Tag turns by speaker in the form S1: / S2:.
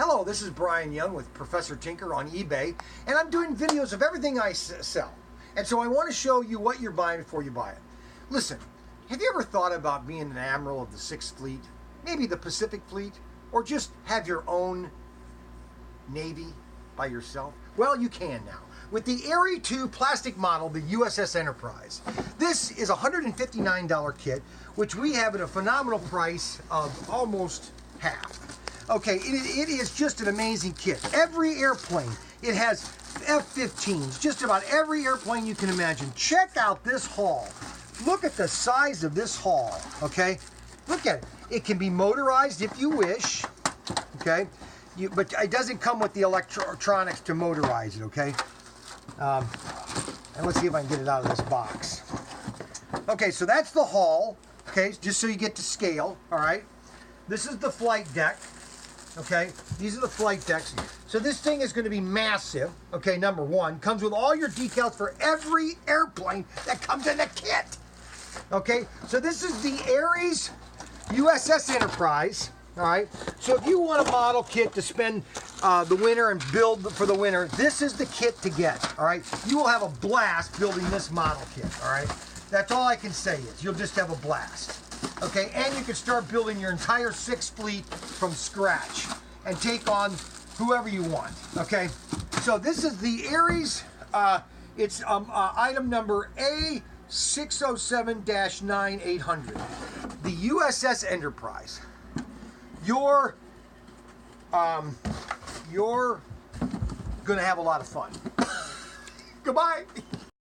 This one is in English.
S1: Hello, this is Brian Young with Professor Tinker on eBay, and I'm doing videos of everything I sell. And so I want to show you what you're buying before you buy it. Listen, have you ever thought about being an admiral of the 6th Fleet, maybe the Pacific Fleet, or just have your own Navy by yourself? Well, you can now. With the Arii 2 plastic model, the USS Enterprise. This is a $159 kit, which we have at a phenomenal price of almost half. Okay, it is just an amazing kit. Every airplane, it has F-15s, just about every airplane you can imagine. Check out this hull. Look at the size of this hull, okay? Look at it. It can be motorized if you wish, okay? But it doesn't come with the electronics to motorize it, okay? And let's see if I can get it out of this box. Okay, so that's the hull, okay, just so you get to scale, all right? This is the flight deck. Okay, these are the flight decks. So this thing is going to be massive. Okay, number one, comes with all your decals for every airplane that comes in the kit. Okay, so this is the Arii USS Enterprise. All right, so if you want a model kit to spend the winter and build for the winter, this is the kit to get. All right, you will have a blast building this model kit. All right, that's all I can say is you'll just have a blast. Okay, and you can start building your entire 6th Fleet from scratch and take on whoever you want. Okay, so this is the Aries. It's item number A-627-9800. The USS Enterprise. You're gonna have a lot of fun. Goodbye.